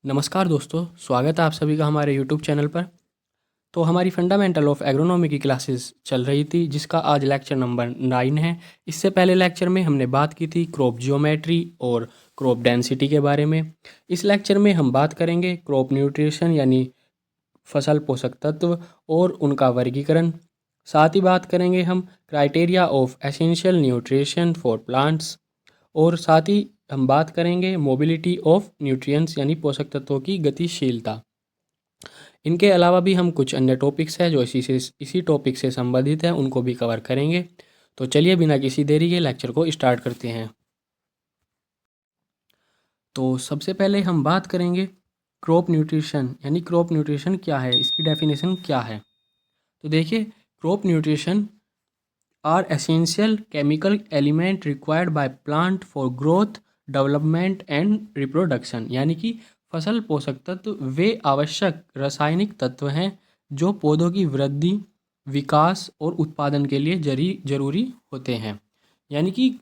नमस्कार दोस्तों, स्वागत है आप सभी का हमारे यूट्यूब चैनल पर। तो हमारी फंडामेंटल ऑफ एग्रोनॉमी की क्लासेस चल रही थी, जिसका आज लेक्चर नंबर 9 है। इससे पहले लेक्चर में हमने बात की थी क्रॉप जियोमेट्री और क्रॉप डेंसिटी के बारे में। इस लेक्चर में हम बात करेंगे क्रॉप न्यूट्रिशन यानी फसल पोषक तत्व और उनका वर्गीकरण। साथ ही बात करेंगे हम criteria of essential nutrition for plants, और साथ ही हम बात करेंगे मोबिलिटी ऑफ न्यूट्रिएंट्स यानी पोषक तत्वों की गतिशीलता। इनके अलावा भी हम कुछ अन्य टॉपिक्स हैं जो इसी टॉपिक से संबंधित हैं, उनको भी कवर करेंगे। तो चलिए बिना किसी देरी के लेक्चर को स्टार्ट करते हैं। तो सबसे पहले हम बात करेंगे क्रॉप न्यूट्रिशन यानी क्रॉप न्यूट्रिशन क्या है, इसकी डेफिनेशन क्या है। तो देखिए, crop nutrition are essential chemical element required by plant for growth, development and reproduction. यानी कि फसल पोषक तत्व वे आवश्यक रासायनिक तत्व हैं जो पौधों की वृद्धि, विकास और उत्पादन के लिए जरूरी होते हैं। यानी कि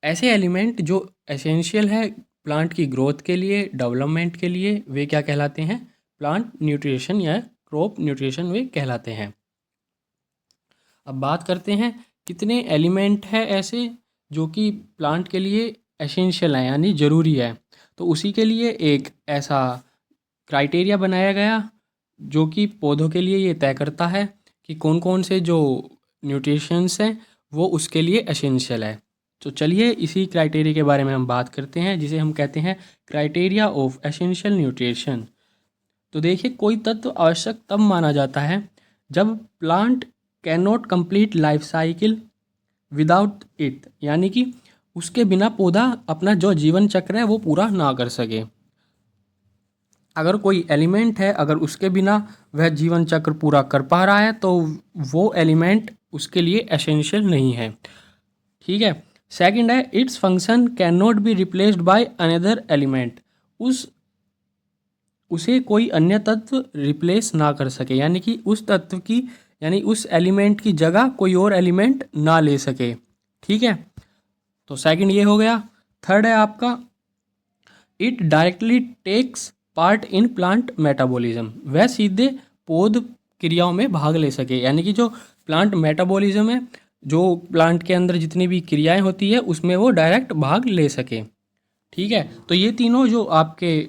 ऐसे एलिमेंट जो एसेंशियल है प्लांट की ग्रोथ के लिए, डेवलपमेंट के लिए, वे क्या कहलाते हैं? प्लांट न्यूट्रिशन या क्रॉप न्यूट्रिशन वे कहलाते हैं। अब बात करते हैं कितने एलिमेंट है ऐसे जो कि प्लांट के लिए एसेंशियल है यानी ज़रूरी है। तो उसी के लिए एक ऐसा क्राइटेरिया बनाया गया जो कि पौधों के लिए ये तय करता है कि कौन कौन से जो न्यूट्रिशंस हैं वो उसके लिए एसेंशियल है। तो चलिए इसी क्राइटेरिया के बारे में हम बात करते हैं, जिसे हम कहते हैं क्राइटेरिया ऑफ एसेंशियल न्यूट्रिशन। तो देखिए, कोई तत्व आवश्यक तब माना जाता है जब plant can not complete life cycle without it, यानी कि उसके बिना पौधा अपना जो जीवन चक्र है वो पूरा ना कर सके। अगर कोई एलिमेंट है, अगर उसके बिना वह जीवन चक्र पूरा कर पा रहा है तो वो एलिमेंट उसके लिए एसेंशियल नहीं है। ठीक है। सेकंड है, its function can not be replaced by another element. उसे कोई अन्य तत्व रिप्लेस ना कर सके, यानी कि उस तत्व की यानी उस एलिमेंट की जगह कोई और एलिमेंट ना ले सके। ठीक है। तो सेकंड ये हो गया। थर्ड है आपका, it directly takes part in plant metabolism. वह सीधे पौध क्रियाओं में भाग ले सके, यानी कि जो प्लांट मेटाबॉलिज्म है, जो प्लांट के अंदर जितनी भी क्रियाएं होती है उसमें वो डायरेक्ट भाग ले सके। ठीक है। तो ये तीनों जो आपके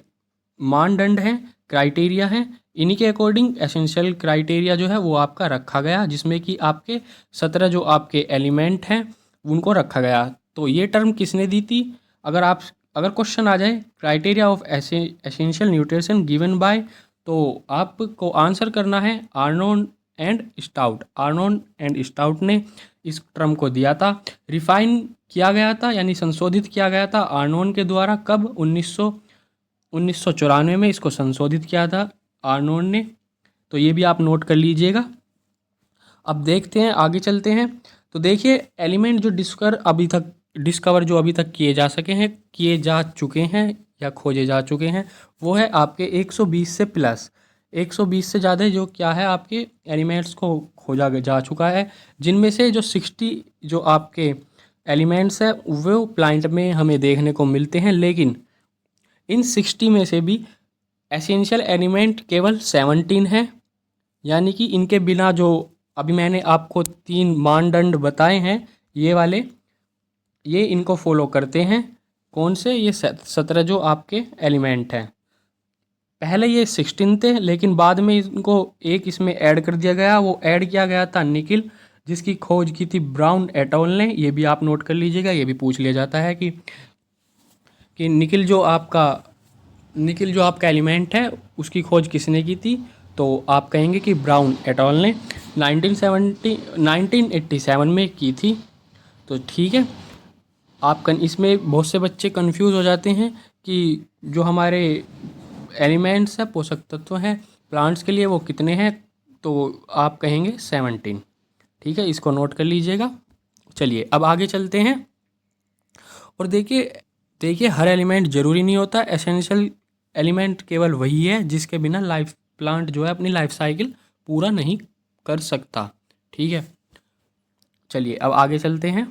मानदंड हैं, क्राइटेरिया हैं, इन्हीं के अकॉर्डिंग एसेंशियल क्राइटेरिया जो है वो आपका रखा गया, जिसमें कि आपके 17 जो आपके एलिमेंट हैं उनको रखा गया। तो ये टर्म किसने दी थी? अगर क्वेश्चन आ जाए criteria of essential nutrition given by, तो आपको आंसर करना है Arnold and stout. Arnold and stout ने इस टर्म को दिया था। रिफाइन किया गया था यानी संशोधित किया गया था आर्नोल्ड के द्वारा। कब? 1994 में इसको संशोधित किया था आर्नोल्ड ने। तो ये भी आप नोट कर लीजिएगा। अब देखते हैं, आगे चलते हैं। तो देखिए, एलिमेंट जो डिस्कवर जो अभी तक किए जा चुके हैं या खोजे जा चुके हैं, वो है आपके 120 से प्लस। 120 से ज़्यादा जो क्या है आपके एलिमेंट्स को खोजा जा चुका है, जिनमें से जो 60 जो आपके एलिमेंट्स हैं वो प्लांट में हमें देखने को मिलते हैं। लेकिन इन 60 में से भी एसेंशियल एलिमेंट केवल 17 है। यानी कि इनके बिना जो अभी मैंने आपको 3 मानदंड बताए हैं, ये वाले ये इनको फॉलो करते हैं। कौन से? ये 17 जो आपके एलिमेंट हैं। पहले ये 16 थे, लेकिन बाद में इनको एक इसमें ऐड कर दिया गया। वो ऐड किया गया था निकिल, जिसकी खोज की थी ब्राउन एट अल ने। ये भी आप नोट कर लीजिएगा, ये भी पूछ लिया जाता है कि निकिल जो आपका एलिमेंट है उसकी खोज किसने की थी। तो आप कहेंगे कि ब्राउन एट अल ने 1987 में की थी। तो ठीक है। इसमें बहुत से बच्चे कंफ्यूज हो जाते हैं कि जो हमारे एलिमेंट्स हैं, पोषक तत्व हैं प्लांट्स के लिए, वो कितने हैं। तो आप कहेंगे 17। ठीक है, इसको नोट कर लीजिएगा। चलिए अब आगे चलते हैं। और देखिए हर एलिमेंट ज़रूरी नहीं होता। एसेंशियल एलिमेंट केवल वही है जिसके बिना प्लांट जो है अपनी लाइफ साइकिल पूरा नहीं कर सकता। ठीक है। चलिए अब आगे चलते हैं।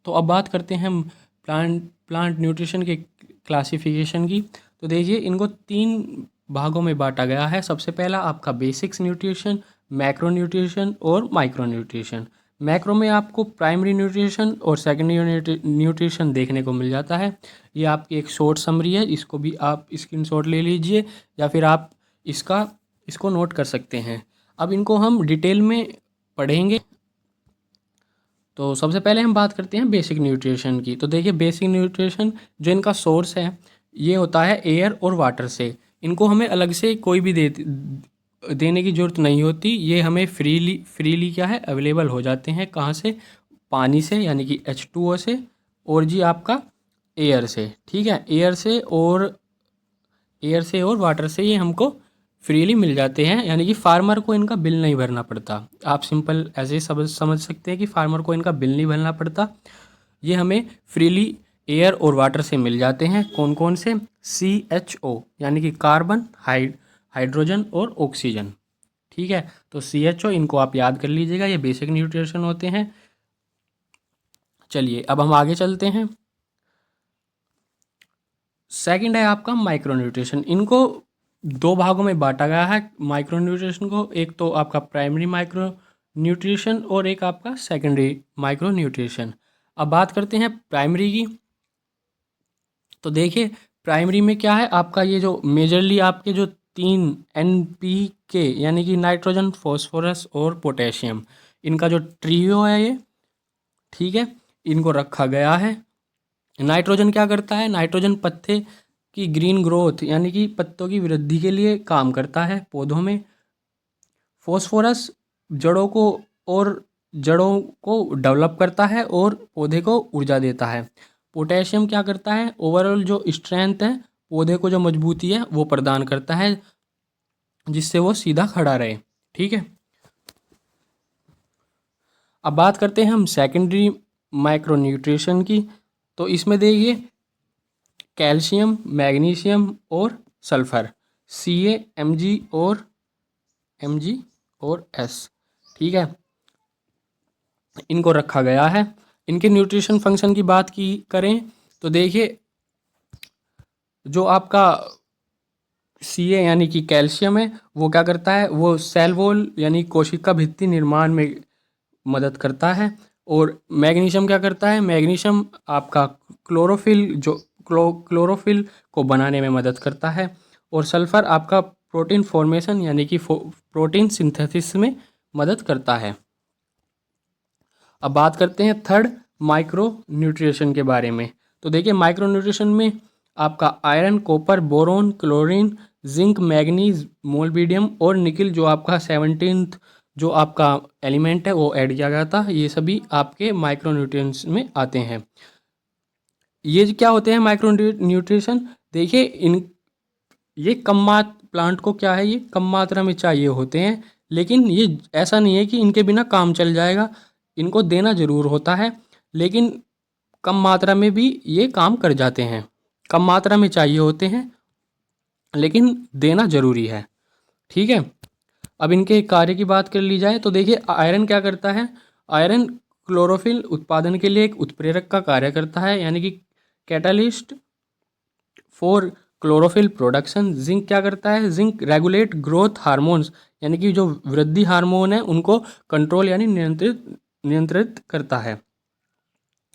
तो अब बात करते हैं हम प्लांट न्यूट्रिशन के क्लासिफिकेशन की। तो देखिए इनको 3 भागों में बांटा गया है। सबसे पहला आपका बेसिक्स न्यूट्रिशन, मैक्रो न्यूट्रिशन और माइक्रो न्यूट्रिशन। मैक्रो में आपको प्राइमरी न्यूट्रिशन और सेकेंडरी न्यूट्रिशन देखने को मिल जाता है। ये आपकी एक शॉर्ट समरी है, इसको भी आप स्क्रीनशॉट ले लीजिए या फिर आप इसको नोट कर सकते हैं। अब इनको हम डिटेल में पढ़ेंगे। तो सबसे पहले हम बात करते हैं बेसिक न्यूट्रिशन की। तो देखिए बेसिक न्यूट्रिशन जो इनका सोर्स है ये होता है एयर और वाटर से। इनको हमें अलग से कोई भी देने की ज़रूरत नहीं होती, ये हमें फ्रीली क्या है अवेलेबल हो जाते हैं। कहाँ से? पानी से यानी कि H2O से, और जी आपका एयर से। ठीक है, एयर से और वाटर से ये हमको फ्रीली मिल जाते हैं, यानी कि फार्मर को इनका बिल नहीं भरना पड़ता। आप सिंपल ऐसे समझ सकते हैं कि फार्मर को इनका बिल नहीं भरना पड़ता, ये हमें फ्रीली एयर और वाटर से मिल जाते हैं। कौन कौन से? CHO यानी कि कार्बन, हाइड्रोजन और ऑक्सीजन। ठीक है, तो CHO इनको आप याद कर लीजिएगा, ये बेसिक न्यूट्रिशन होते हैं। चलिए अब हम आगे चलते हैं। सेकंड है आपका माइक्रो न्यूट्रिशन। इनको 2 भागों में बांटा गया है माइक्रो न्यूट्रिशन को। एक तो आपका प्राइमरी माइक्रो न्यूट्रिशन और एक आपका सेकेंडरी माइक्रो न्यूट्रिशन। अब बात करते हैं प्राइमरी की। तो देखिए प्राइमरी में क्या है आपका, ये जो मेजरली आपके जो 3 NPK यानी कि नाइट्रोजन, फॉस्फोरस और पोटेशियम, इनका जो ट्रियो है ये, ठीक है, इनको रखा गया है। नाइट्रोजन क्या करता है? नाइट्रोजन पत्ते की ग्रीन ग्रोथ यानी कि पत्तों की वृद्धि के लिए काम करता है पौधों में। फॉस्फोरस जड़ों को डेवलप करता है और पौधे को ऊर्जा देता है। पोटेशियम क्या करता है? ओवरऑल जो स्ट्रेंथ है, पौधे को जो मजबूती है वो प्रदान करता है, जिससे वो सीधा खड़ा रहे। ठीक है, अब बात करते हैं हम सेकेंडरी माइक्रो न्यूट्रिशन की। तो इसमें देखिए कैल्शियम, मैग्नीशियम और सल्फर, Ca, Mg और S, ठीक है, इनको रखा गया है। इनके न्यूट्रिशन फंक्शन की बात की करें तो देखिए जो आपका Ca यानी कि कैल्शियम है वो क्या करता है? वो सेल वॉल यानी कोशिका भित्ति निर्माण में मदद करता है। और मैग्नीशियम क्या करता है? मैग्नीशियम आपका क्लोरोफिल को बनाने में मदद करता है। और सल्फर आपका प्रोटीन फॉर्मेशन यानी कि प्रोटीन सिंथेसिस में मदद करता है। अब बात करते हैं थर्ड माइक्रो न्यूट्रिशन के बारे में। तो देखिए माइक्रो न्यूट्रिशन में आपका iron, copper, boron, chlorine, zinc, manganese, molybdenum और निकिल जो आपका 17th जो आपका एलिमेंट है वो ऐड किया गया था। ये सभी आपके माइक्रो न्यूट्रिएंट्स में आते हैं। ये क्या होते हैं माइक्रो न्यूट्रिशन? देखिए ये प्लांट को क्या है, ये कम मात्रा में चाहिए होते हैं, लेकिन ये ऐसा नहीं है कि इनके बिना काम चल जाएगा। इनको देना ज़रूर होता है, लेकिन कम मात्रा में भी ये काम कर जाते हैं। कम मात्रा में चाहिए होते हैं लेकिन देना ज़रूरी है। ठीक है, अब इनके कार्य की बात कर ली जाए तो देखिए आयरन क्या करता है? आयरन क्लोरोफिल उत्पादन के लिए एक उत्प्रेरक का कार्य करता है, यानी कि catalyst for chlorophyll production. Zinc क्या करता है? जिंक रेगुलेट ग्रोथ हार्मोन्स यानी कि जो वृद्धि हार्मोन है उनको कंट्रोल यानी नियंत्रित करता है।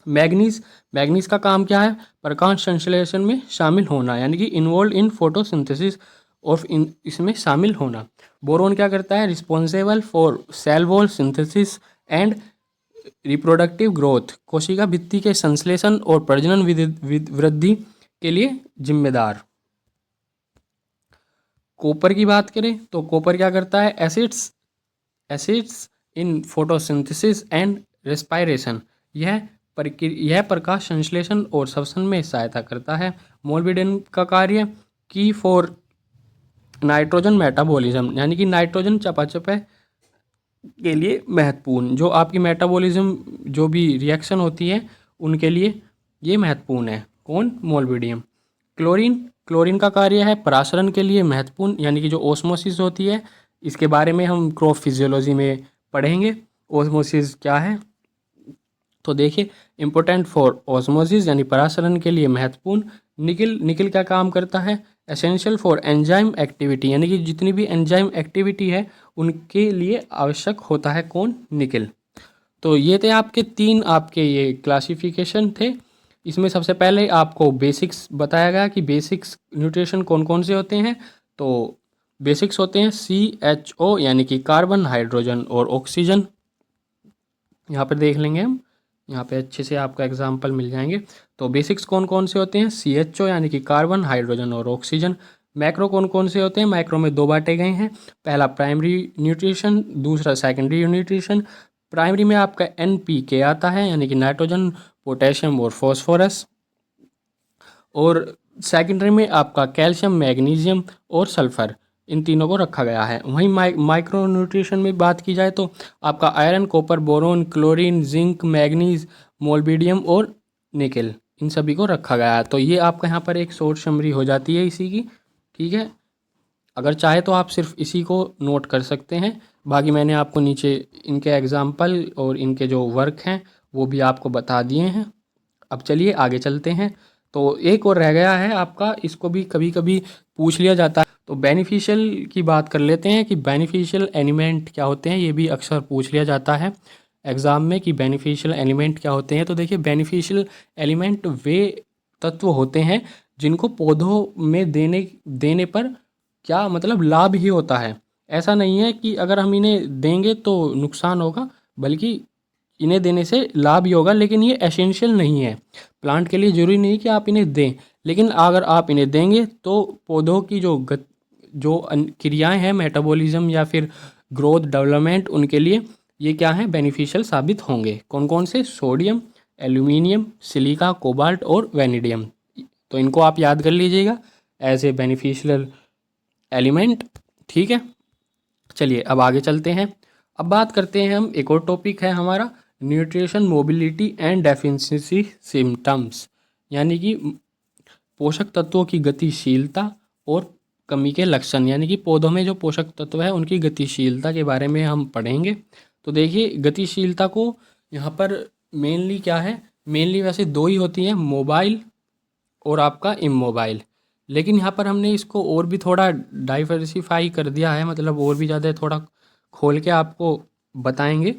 मैग्नीज का काम क्या है? प्रकाश संश्लेषण में शामिल होना, यानी कि इन्वॉल्व इन फोटोसिंथेसिस और इसमें शामिल होना। बोरोन क्या करता है? Responsible for sale wall synthesis and reproductive growth, कोशिका भित्ति के संश्लेषण और प्रजनन वृद्धि के लिए जिम्मेदार। कॉपर की बात करें तो कॉपर क्या करता है? Acids in photosynthesis and respiration, यह प्रकाश संश्लेषण और श्वसन में सहायता करता है। मोलिब्डेनम का कार्य की फॉर नाइट्रोजन मेटाबॉलिज्म, यानी कि नाइट्रोजन चयापचय के लिए महत्वपूर्ण, जो आपकी मेटाबॉलिज्म जो भी रिएक्शन होती है उनके लिए ये महत्वपूर्ण है। कौन? मोलिब्डेनम। क्लोरीन का कार्य है परासरण के लिए महत्वपूर्ण, यानी कि जो ओस्मोसिस होती है, इसके बारे में हम क्रॉप फिजियोलॉजी में पढ़ेंगे ओस्मोसिस क्या है। तो देखिए इम्पोर्टेंट फॉर ऑस्मोसिस यानी परासरण के लिए महत्वपूर्ण। निकिल निकिल क्या काम करता है, एसेंशियल फॉर एंजाइम एक्टिविटी, यानी कि जितनी भी एंजाइम एक्टिविटी है उनके लिए आवश्यक होता है कौन, निकिल। तो ये थे आपके 3 आपके ये क्लासिफिकेशन थे। इसमें सबसे पहले आपको बेसिक्स बताया गया कि बेसिक्स न्यूट्रिशन कौन कौन से होते हैं। तो बेसिक्स होते हैं CHO यानी कि कार्बन, हाइड्रोजन और ऑक्सीजन। यहाँ पर देख लेंगे हम, यहाँ पे अच्छे से आपका एग्जाम्पल मिल जाएंगे। तो बेसिक्स कौन कौन से होते हैं, CHO यानी कि कार्बन, हाइड्रोजन और ऑक्सीजन। मैक्रो कौन कौन से होते हैं, मैक्रो में 2 बांटे गए हैं, पहला प्राइमरी न्यूट्रिशन, दूसरा सेकेंडरी न्यूट्रिशन। प्राइमरी में आपका NPK आता है यानी कि नाइट्रोजन, पोटेशियम और फॉस्फोरस, और सेकेंडरी में आपका कैल्शियम, मैग्नीशियम और सल्फर, इन तीनों को रखा गया है। वहीं माइक्रो न्यूट्रिशन में बात की जाए तो आपका iron, copper, boron, chlorine, zinc, manganese, molybdenum और निकेल, इन सभी को रखा गया है। तो ये आपका यहाँ पर एक शॉर्ट समरी हो जाती है इसी की, ठीक है। अगर चाहे तो आप सिर्फ इसी को नोट कर सकते हैं, बाकी मैंने आपको नीचे इनके एग्जाम्पल और इनके जो वर्क हैं वो भी आपको बता दिए हैं। अब चलिए आगे चलते हैं। तो एक और रह गया है आपका, इसको भी कभी कभी पूछ लिया जाता है। तो बेनिफिशियल की बात कर लेते हैं कि बेनिफिशियल एलिमेंट क्या होते हैं, ये भी अक्सर पूछ लिया जाता है एग्ज़ाम में कि बेनिफिशियल एलिमेंट क्या होते हैं। तो देखिए, बेनिफिशियल एलिमेंट वे तत्व होते हैं जिनको पौधों में देने पर क्या मतलब लाभ ही होता है। ऐसा नहीं है कि अगर हम इन्हें देंगे तो नुकसान होगा, बल्कि इन्हें देने से लाभ ही होगा, लेकिन ये एसेंशियल नहीं है प्लांट के लिए। ज़रूरी नहीं कि आप इन्हें दें, लेकिन अगर आप इन्हें देंगे तो पौधों की जो क्रियाएं हैं, मेटाबॉलिज्म या फिर ग्रोथ डेवलपमेंट, उनके लिए ये क्या है, बेनिफिशियल साबित होंगे। कौन कौन से, सोडियम, एल्यूमिनियम, सिलिका, कोबाल्ट और वेनेडियम। तो इनको आप याद कर लीजिएगा एज ए बेनिफिशियल एलिमेंट, ठीक है। चलिए अब आगे चलते हैं। अब बात करते हैं हम, एक और टॉपिक है हमारा, nutrition mobility and deficiency symptoms, यानी कि पोषक तत्वों की गतिशीलता और कमी के लक्षण। यानी कि पौधों में जो पोषक तत्व है उनकी गतिशीलता के बारे में हम पढ़ेंगे। तो देखिए, गतिशीलता को यहाँ पर मेनली क्या है, मेनली वैसे 2 ही होती हैं, मोबाइल और आपका इमोबाइल। लेकिन यहाँ पर हमने इसको और भी थोड़ा डाइवर्सिफाई कर दिया है, मतलब और भी ज़्यादा थोड़ा खोल के आपको बताएंगे।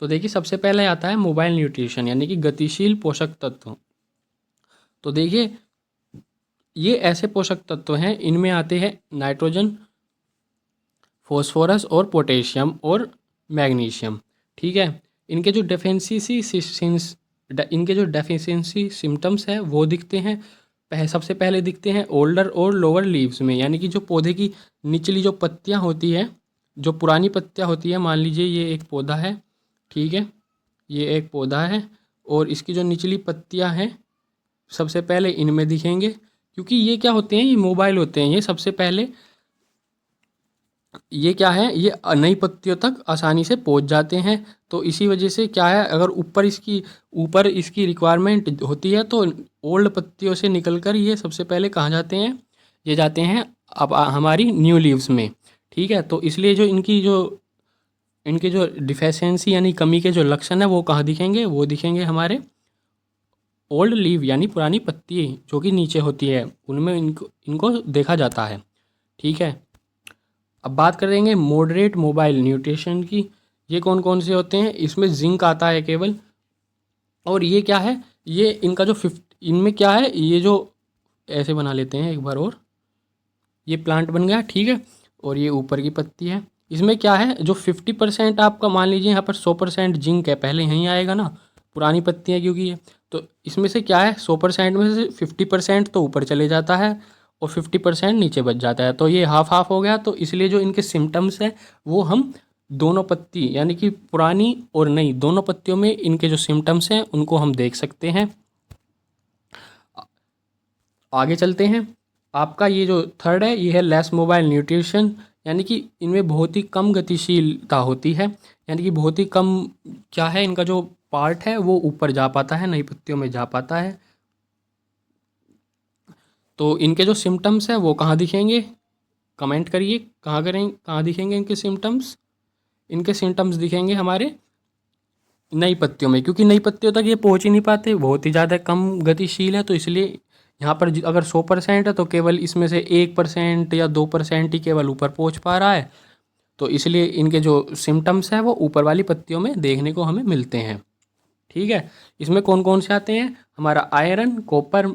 तो देखिए, सबसे पहले आता है मोबाइल न्यूट्रिशन यानी कि गतिशील पोषक तत्व। तो देखिए, ये ऐसे पोषक तत्व हैं, इनमें आते हैं नाइट्रोजन, फॉस्फोरस और पोटेशियम और मैग्नीशियम, ठीक है। इनके जो डेफिशिएंसी सिम्टम्स हैं वो दिखते हैं, सबसे पहले दिखते हैं ओल्डर और लोअर लीव्स में, यानी कि जो पौधे की निचली जो पत्तियां होती है, जो पुरानी पत्तियां होती है, मान लीजिए ये एक पौधा है, ठीक है, ये एक पौधा है और इसकी जो निचली पत्तियां हैं सबसे पहले इनमें दिखेंगे, क्योंकि ये क्या होते हैं, ये मोबाइल होते हैं। ये सबसे पहले ये क्या है, ये नई पत्तियों तक आसानी से पहुंच जाते हैं। तो इसी वजह से क्या है, अगर ऊपर इसकी रिक्वायरमेंट होती है तो ओल्ड पत्तियों से निकलकर ये सबसे पहले कहाँ जाते हैं, ये जाते हैं अब हमारी न्यू लीव्स में, ठीक है। तो इसलिए जो इनके जो डिफिशियंसी यानी कमी के जो लक्षण है वो कहाँ दिखेंगे, वो दिखेंगे हमारे ओल्ड लीव यानी पुरानी पत्ती जो कि नीचे होती है, उनमें इनको देखा जाता है, ठीक है। अब बात करेंगे मॉडरेट मोबाइल न्यूट्रिशन की। ये कौन कौन से होते हैं, इसमें जिंक आता है केवल, और ये क्या है, ये इनका जो इनमें क्या है, ये जो ऐसे बना लेते हैं एक बार, और ये प्लांट बन गया, ठीक है, और ये ऊपर की पत्ती है। इसमें क्या है, जो 50% आपका मान लीजिए यहाँ पर 100% जिंक है, पहले यहीं आएगा ना, पुरानी पत्ती है क्योंकि ये, तो इसमें से क्या है, 100% में से 50% तो ऊपर चले जाता है और 50% नीचे बच जाता है, तो ये हाफ हाफ हो गया। तो इसलिए जो इनके सिम्टम्स हैं वो हम दोनों पत्ती यानी कि पुरानी और नई दोनों पत्तियों में इनके जो सिम्टम्स हैं उनको हम देख सकते हैं। आगे चलते हैं। आपका ये जो थर्ड है, ये है लेस मोबाइल न्यूट्रिशन, यानी कि इनमें बहुत ही कम गतिशीलता होती है, यानी कि बहुत ही कम क्या है, इनका जो पार्ट है वो ऊपर जा पाता है, नई पत्तियों में जा पाता है। तो इनके जो सिम्टम्स हैं वो कहाँ दिखेंगे, कमेंट करिए, कहाँ दिखेंगे इनके सिम्टम्स। इनके सिम्टम्स दिखेंगे हमारे नई पत्तियों में, क्योंकि नई पत्तियों तक ये पहुँच ही नहीं पाते, बहुत ही ज़्यादा कम गतिशील है, तो इसलिए यहाँ पर अगर 100% है तो केवल इसमें से 1% या 2% ही केवल ऊपर पहुँच पा रहा है, तो इसलिए इनके जो सिम्टम्स हैं वो ऊपर वाली पत्तियों में देखने को हमें मिलते हैं। ठीक है, इसमें कौन कौन से आते हैं, हमारा आयरन, कॉपर,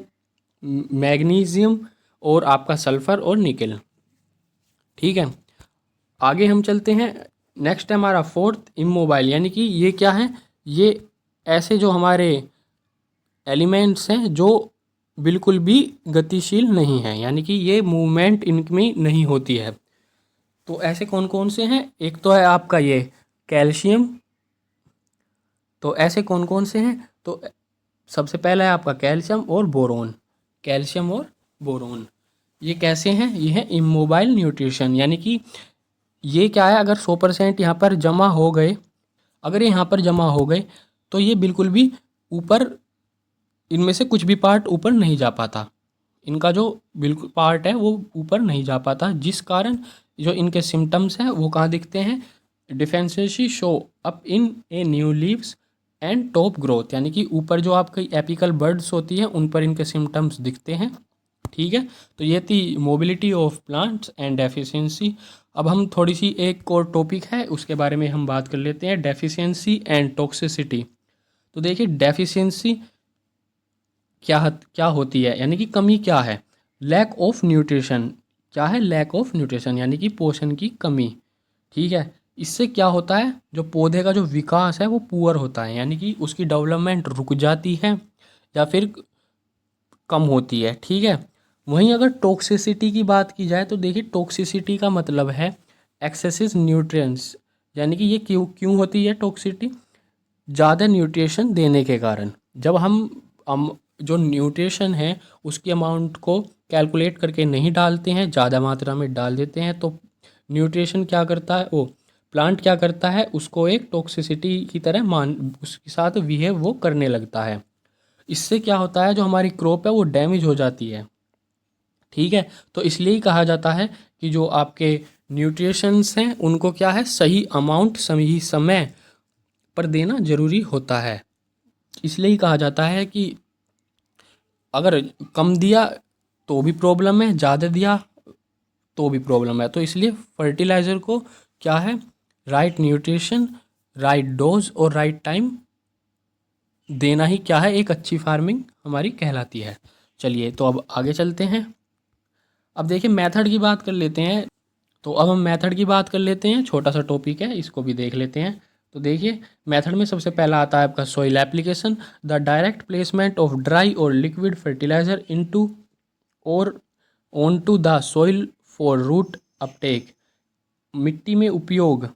मैग्नीशियम और आपका सल्फर और निकल। ठीक है, आगे हम चलते हैं। नेक्स्ट है हमारा फोर्थ, इमोबाइल, यानी कि ये क्या है, ये ऐसे जो हमारे एलिमेंट्स हैं जो बिल्कुल भी गतिशील नहीं है, यानी कि ये मूवमेंट इनमें नहीं होती है। तो ऐसे कौन कौन से हैं, एक तो है आपका ये कैल्शियम। तो ऐसे कौन कौन से हैं, तो सबसे पहला है आपका कैल्शियम और बोरोन। कैल्शियम और बोरोन ये कैसे हैं, ये है इमोबाइल न्यूट्रिशन, यानी कि ये क्या है, अगर 100% यहाँ पर जमा हो गए, अगर ये यहाँ पर जमा हो गए तो ये बिल्कुल भी ऊपर, इनमें से कुछ भी पार्ट ऊपर नहीं जा पाता, इनका जो बिल्कुल पार्ट है वो ऊपर नहीं जा पाता, जिस कारण जो इनके सिम्टम्स हैं वो कहाँ दिखते हैं, deficiencies show up in a new leaves and top growth, यानी कि ऊपर जो आपकी एपिकल बर्ड्स होती हैं उन पर इनके सिम्टम्स दिखते हैं। ठीक है, तो ये थी mobility of plants and deficiency. अब हम थोड़ी सी एक और टॉपिक है उसके बारे में हम बात कर लेते हैं, डेफिशिएंसी एंड टॉक्सिसिटी। तो देखिए डेफिशिएंसी क्या होती है, यानी कि कमी क्या है, लैक ऑफ न्यूट्रिशन, क्या है, लैक ऑफ न्यूट्रिशन यानी कि पोषण की कमी। ठीक है, इससे क्या होता है, जो पौधे का जो विकास है वो पुअर होता है, यानी कि उसकी डेवलपमेंट रुक जाती है या फिर कम होती है। ठीक है, वहीं अगर टॉक्सिसिटी की बात की जाए तो देखिए टॉक्सिसिटी का मतलब है एक्सेसिव न्यूट्रिएंट्स, यानी कि ये क्यों क्यों होती है टॉक्सिसिटी, ज़्यादा न्यूट्रिशन देने के कारण। जब हम जो न्यूट्रिशन है उसकी अमाउंट को कैलकुलेट करके नहीं डालते हैं, ज़्यादा मात्रा में डाल देते हैं, तो न्यूट्रिशन क्या करता है, वो प्लांट क्या करता है, उसको एक टॉक्सिसिटी की तरह उसके साथ बिहेव वो करने लगता है। इससे क्या होता है, जो हमारी क्रॉप है वो डैमेज हो जाती है। ठीक है, तो इसलिए ही कहा जाता है कि जो आपके न्यूट्रिशंस हैं उनको क्या है, सही अमाउंट सही समय पर देना ज़रूरी होता है। इसलिए ही कहा जाता है कि अगर कम दिया तो भी प्रॉब्लम है, ज़्यादा दिया तो भी प्रॉब्लम है। तो इसलिए फर्टिलाइज़र को क्या है, राइट न्यूट्रिशन, राइट डोज और राइट टाइम देना ही क्या है, एक अच्छी फार्मिंग हमारी कहलाती है। चलिए तो अब आगे चलते हैं। अब देखिए मेथड की बात कर लेते हैं। तो अब हम मेथड की बात कर लेते हैं, छोटा सा टॉपिक है, इसको भी देख लेते हैं। तो देखिए मेथड में सबसे पहला आता है आपका soil application, the direct placement of dry और लिक्विड फर्टिलाइजर इनटू और onto the soil for root uptake. मिट्टी में उपयोग,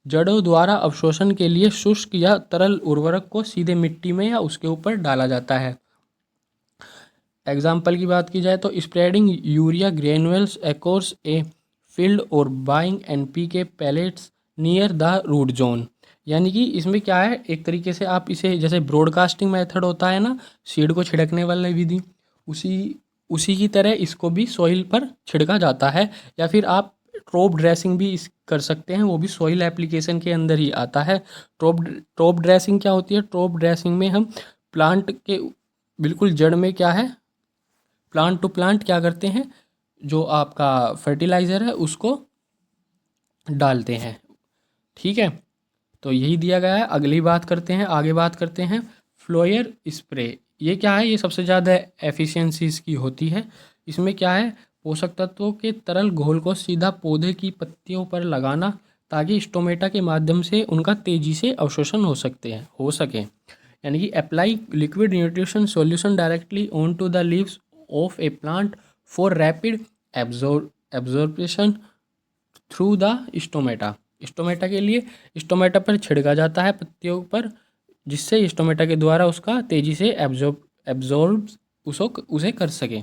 जड़ों द्वारा अवशोषण के लिए शुष्क या तरल उर्वरक को सीधे मिट्टी में या उसके ऊपर डाला जाता है। एग्जाम्पल की बात की जाए तो spreading urea granules across a field और buying NPK pellets near the root zone, यानी कि इसमें क्या है, एक तरीके से आप इसे जैसे ब्रॉडकास्टिंग मेथड होता है ना, सीड को छिड़कने वाला विधि, उसी उसी की तरह इसको भी सॉइल पर छिड़का जाता है। या फिर आप टॉप ड्रेसिंग भी इस कर सकते हैं, वो भी सॉइल एप्लीकेशन के अंदर ही आता है। टॉप ड्रेसिंग क्या होती है, टॉप ड्रेसिंग में हम प्लांट के बिल्कुल जड़ में क्या है, प्लांट टू प्लांट क्या करते हैं, जो आपका फर्टिलाइज़र है उसको डालते हैं। ठीक है, तो यही दिया गया है। अगली बात करते हैं, आगे बात करते हैं फ्लोयर स्प्रे। ये क्या है, ये सबसे ज़्यादा एफिशिएंसी इसकी होती है। इसमें क्या है, पोषक तत्वों के तरल घोल को सीधा पौधे की पत्तियों पर लगाना ताकि स्टोमेटा के माध्यम से उनका तेज़ी से अवशोषण हो सके, यानी कि apply liquid nutrition solution directly onto the leaves of a plant for rapid absorption through the stomata. Stomata के लिए स्टोमेटा पर छिड़का जाता है पत्तियों पर, जिससे स्टोमेटा के द्वारा उसका तेज़ी से एब्जॉर्ब उसे कर सके।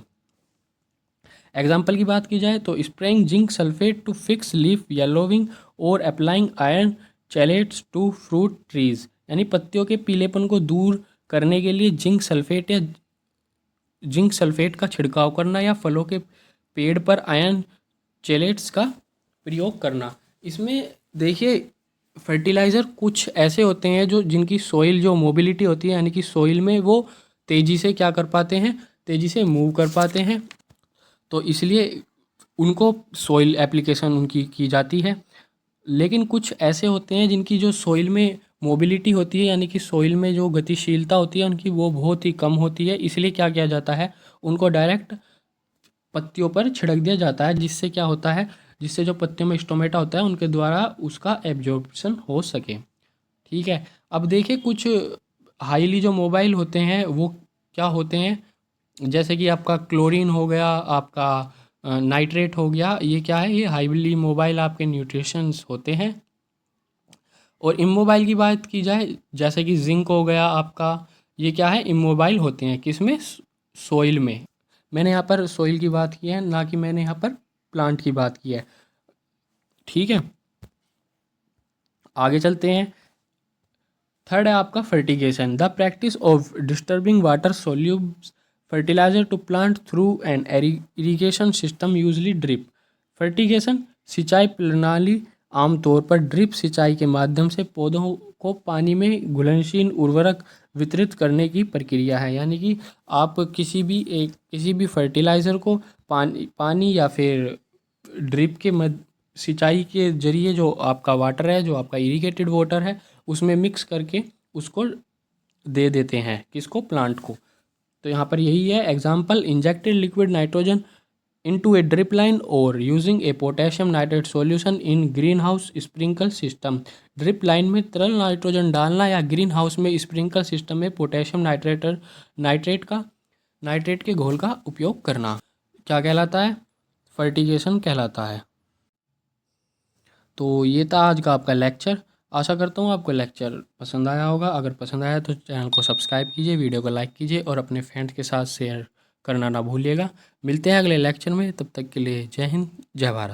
एग्जाम्पल की बात की जाए तो spraying zinc sulphate to fix leaf yellowing और applying iron chelates to fruit trees, यानी पत्तियों के पीलेपन को दूर करने के लिए जिंक सल्फेट का छिड़काव करना या फलों के पेड़ पर आयरन चैलेट्स का प्रयोग करना। इसमें देखिए फर्टिलाइज़र कुछ ऐसे होते हैं जो जिनकी सॉइल जो मोबिलिटी होती है, यानी कि सॉइल में वो तेज़ी से क्या कर पाते हैं, तेज़ी से मूव कर पाते हैं, तो इसलिए उनको सॉइल एप्लीकेशन उनकी की जाती है। लेकिन कुछ ऐसे होते हैं जिनकी जो सॉइल में मोबिलिटी होती है, यानी कि सॉइल में जो गतिशीलता होती है उनकी, वो बहुत ही कम होती है। इसलिए क्या किया जाता है, उनको डायरेक्ट पत्तियों पर छिड़क दिया जाता है, जिससे क्या होता है, जिससे जो पत्तियों में स्टोमेटा होता है उनके द्वारा उसका एब्जॉर्प्शन हो सके। ठीक है। अब देखिए कुछ हाईली जो मोबाइल होते हैं वो क्या होते हैं, जैसे कि आपका क्लोरीन हो गया, आपका नाइट्रेट हो गया, ये क्या है, ये हाईली मोबाइल आपके न्यूट्रिशंस होते हैं। और इमोबाइल की बात की जाए, जैसे कि जिंक हो गया आपका, ये क्या है, इमोबाइल होते हैं किसमें, सोइल में। मैंने यहाँ पर सोइल की बात की है, ना कि मैंने यहाँ पर प्लांट की बात की है। ठीक है, आगे चलते हैं। थर्ड है आपका fertigation, the practice of disturbing water solubles fertiliser to plant through an irrigation system usually drip. Fertigation सिंचाई प्रणाली आमतौर पर ड्रिप सिंचाई के माध्यम से पौधों को पानी में घुलनशील उर्वरक वितरित करने की प्रक्रिया है। यानी कि आप किसी भी फर्टिलाइज़र को पानी या फिर ड्रिप के मध्य सिंचाई के जरिए जो आपका वाटर है, जो आपका इरिगेटेड वाटर है, उसमें मिक्स करके उसको दे देते हैं, किसको, प्लांट को। तो यहाँ पर यही है example, injected liquid nitrogen into a drip line और using a potassium nitrate solution in greenhouse sprinkle system. Drip line में तरल नाइट्रोजन डालना या ग्रीन हाउस में स्प्रिंकल सिस्टम में पोटेशियम नाइट्रेट के घोल का उपयोग करना क्या कहलाता है, फर्टिगेशन कहलाता है। तो ये था आज का आपका लेक्चर। आशा करता हूँ आपको लेक्चर पसंद आया होगा। अगर पसंद आया तो चैनल को सब्सक्राइब कीजिए, वीडियो को लाइक कीजिए और अपने फ्रेंड्स के साथ शेयर करना ना भूलिएगा। मिलते हैं अगले लेक्चर में, तब तक के लिए जय हिंद, जय भारत।